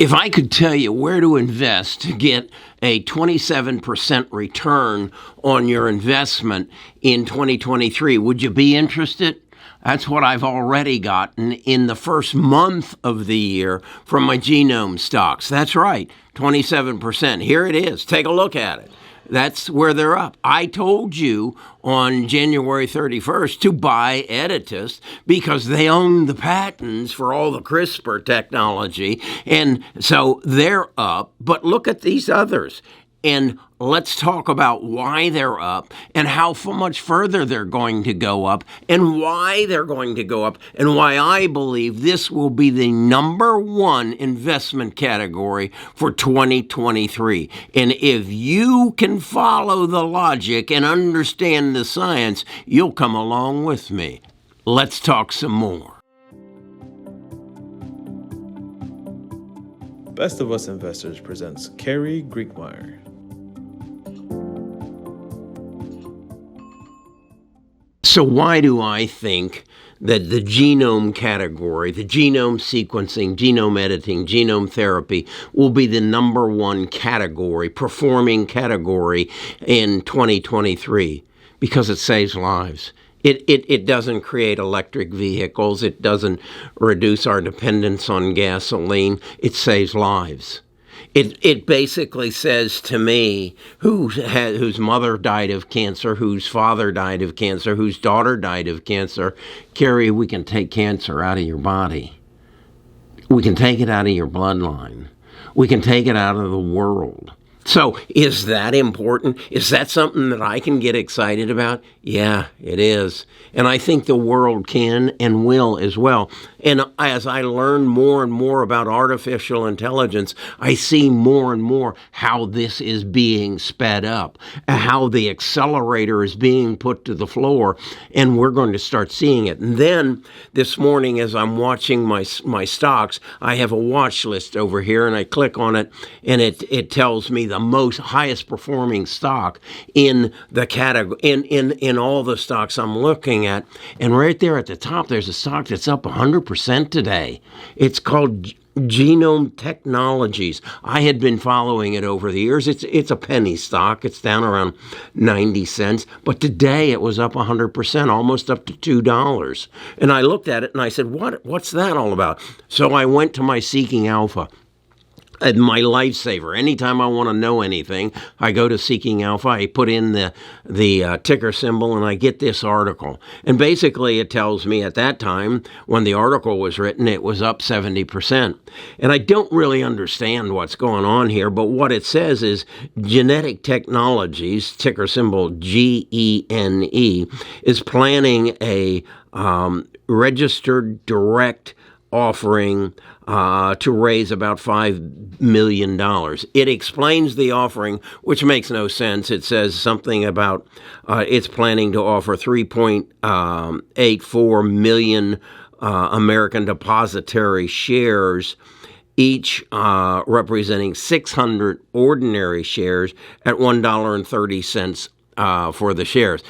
If I could tell you where to invest to get a 27% return on your investment in 2023, would you be interested? That's what I've already gotten in the first month of the year from my Genome stocks. That's right, 27%. Here it is. Take a look at it. That's where they're up. I told you on January 31st to buy Editas because they own the patents for all the CRISPR technology. And so they're up. But look at these others. And let's talk about why they're up and how much further they're going to go up and why they're going to go up and why I believe this will be the number one investment category for 2023. And if you can follow the logic and understand the science, you'll come along with me. Let's talk some more. Best of Us Investors presents Carrie Griegmeyer. So why do I think that the genome category, the genome sequencing, genome editing, genome therapy will be the number one category, performing category in 2023? Because it saves lives. It doesn't create electric vehicles. It doesn't reduce our dependence on gasoline. It saves lives. It basically says to me whose mother died of cancer, whose father died of cancer, whose daughter died of cancer. Carrie, we can take cancer out of your body. We can take it out of your bloodline. We can take it out of the world. So is that important? Is that something that I can get excited about? Yeah, it is. And I think the world can and will as well. And as I learn more and more about artificial intelligence, I see more and more how this is being sped up, how the accelerator is being put to the floor, and we're going to start seeing it. And then this morning, as I'm watching my stocks, I have a watch list over here, and I click on it, and it tells me the highest performing stock in the category, in all the stocks I'm looking at. And right there at the top, there's a stock that's up 100% today. It's called Genome Technologies. I had been following it over the years. It's a penny stock. It's down around 90 cents. But today it was up 100%, almost up to $2. And I looked at it and I said, what's that all about? So I went to my Seeking Alpha. My lifesaver. Anytime I want to know anything, I go to Seeking Alpha, I put in the ticker symbol, and I get this article. And basically it tells me at that time, when the article was written, it was up 70%. And I don't really understand what's going on here, but what it says is Genetic Technologies, ticker symbol GENE, is planning a registered direct offering to raise about $5 million. It explains the offering, which makes no sense. It says something about it's planning to offer 3.84 million American depository shares, each representing 600 ordinary shares at $1.30 for the shares.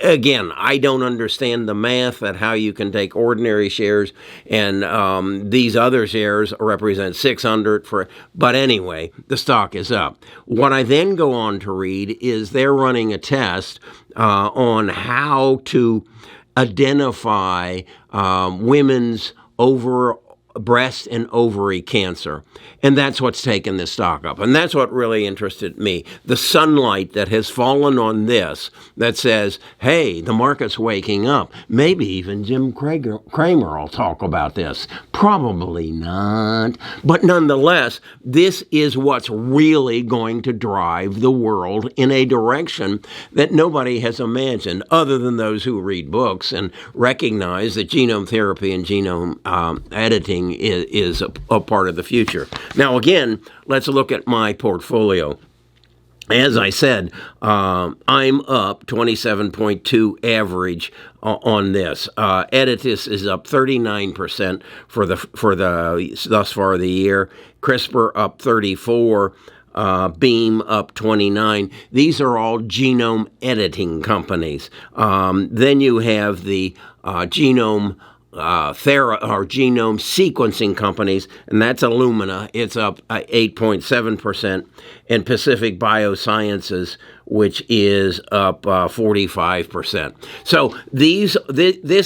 Again, I don't understand the math at how you can take ordinary shares and these other shares represent 600 but anyway, the stock is up. What I then go on to read is they're running a test on how to identify women's breast and ovary cancer. And that's what's taken this stock up. And that's what really interested me. The sunlight that has fallen on this that says, hey, the market's waking up. Maybe even Jim Cramer will talk about this. Probably not. But nonetheless, this is what's really going to drive the world in a direction that nobody has imagined other than those who read books and recognize that genome therapy and genome editing is a part of the future. Now, again, let's look at my portfolio. As I said, I'm up 27.2 average on this. Editas is up 39% for the thus far the year. CRISPR up 34. Beam up 29. These are all genome editing companies. Then you have the genome genome sequencing companies, and that's Illumina. It's up 8.7%, and Pacific Biosciences, which is up 45%. So this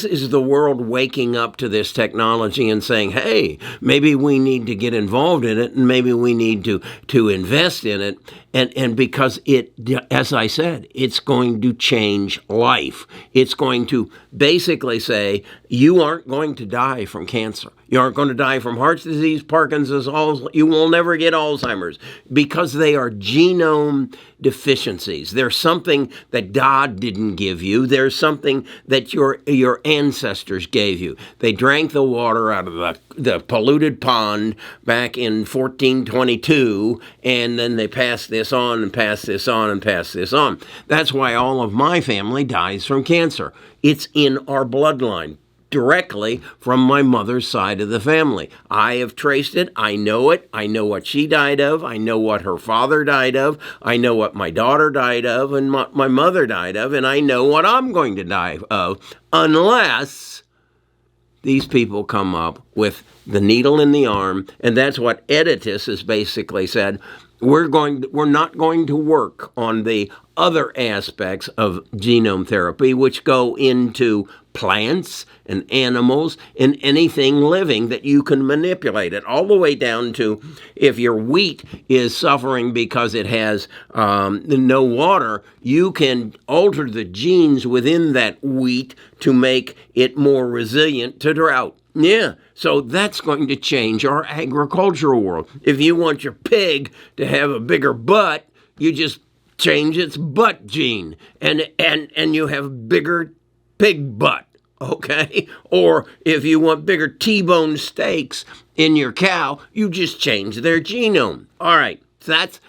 is the world waking up to this technology and saying, hey, maybe we need to get involved in it, and maybe we need to invest in it. And because it, as I said, it's going to change life. It's going to basically say, you aren't going to die from cancer. You aren't going to die from heart disease, Parkinson's, you will never get Alzheimer's, because they are genome deficiencies. There's something that God didn't give you. There's something that your ancestors gave you. They drank the water out of the polluted pond back in 1422, and then they passed this on and passed this on and passed this on. That's why all of my family dies from cancer. It's in our bloodline, directly from my mother's side of the family. I have traced it. I know it. I know what she died of. I know what her father died of. I know what my daughter died of and my mother died of. And I know what I'm going to die of, unless these people come up with the needle in the arm. And that's what Editis has basically said. We're not going to work on the other aspects of genome therapy, which go into plants and animals and anything living that you can manipulate it, all the way down to if your wheat is suffering because it has no water, you can alter the genes within that wheat to make it more resilient to drought. Yeah, so that's going to change our agricultural world. If you want your pig to have a bigger butt, you just change its butt gene, and you have bigger pig butt, okay? Or if you want bigger T-bone steaks in your cow, you just change their genome. All right, that's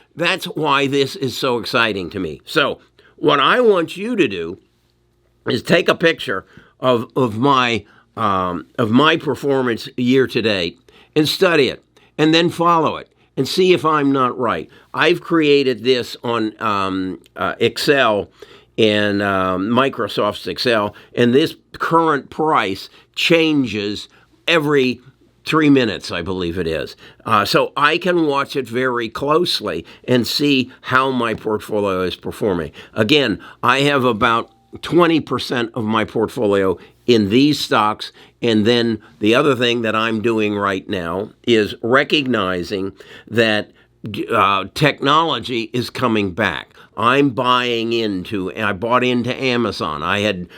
why this is so exciting to me. So what I want you to do is take a picture of my performance year to date and study it, and then follow it and see if I'm not right. I've created this on Excel and Microsoft's Excel, and this current price changes every 3 minutes, I believe it is. So I can watch it very closely and see how my portfolio is performing. Again, I have about 20% of my portfolio in these stocks. And then the other thing that I'm doing right now is recognizing that technology is coming back. I'm buying into, and I bought into Amazon. I had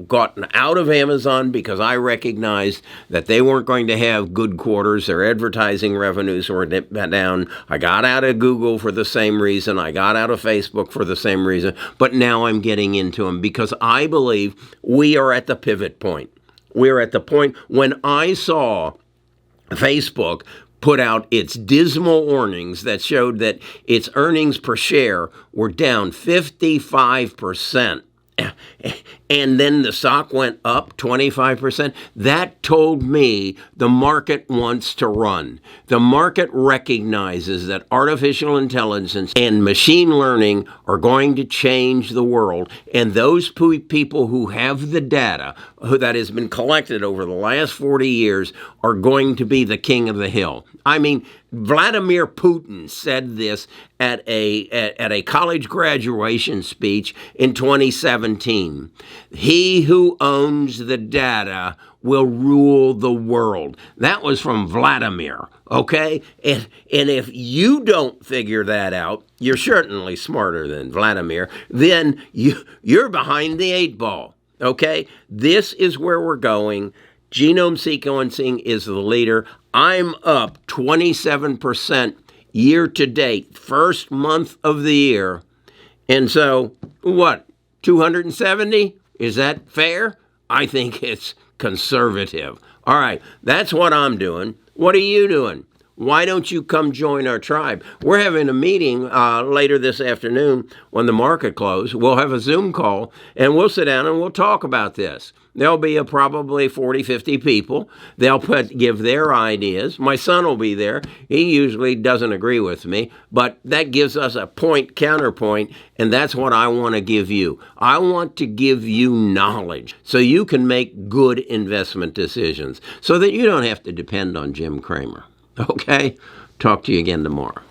gotten out of Amazon because I recognized that they weren't going to have good quarters. Their advertising revenues were down. I got out of Google for the same reason. I got out of Facebook for the same reason. But now I'm getting into them because I believe we are at the pivot point. We're at the point when I saw Facebook put out its dismal earnings that showed that its earnings per share were down 55%. And then the stock went up 25%. That told me the market wants to run. The market recognizes that artificial intelligence and machine learning are going to change the world. And those people who have the data that has been collected over the last 40 years are going to be the king of the hill. I mean, Vladimir Putin said this at a college graduation speech in 2017. He who owns the data will rule the world. That was from Vladimir, okay? And if you don't figure that out, you're certainly smarter than Vladimir, then you're behind the 8 ball, okay? This is where we're going. Genome sequencing is the leader. I'm up 27% year to date, first month of the year. And so, what, 270? Is that fair? I think it's conservative. All right, that's what I'm doing. What are you doing? Why don't you come join our tribe? We're having a meeting later this afternoon when the market closes. We'll have a Zoom call, and we'll sit down and we'll talk about this. There'll be probably 40, 50 people. They'll give their ideas. My son will be there. He usually doesn't agree with me, but that gives us a counterpoint, and that's what I want to give you. I want to give you knowledge so you can make good investment decisions so that you don't have to depend on Jim Cramer. Okay? Talk to you again tomorrow.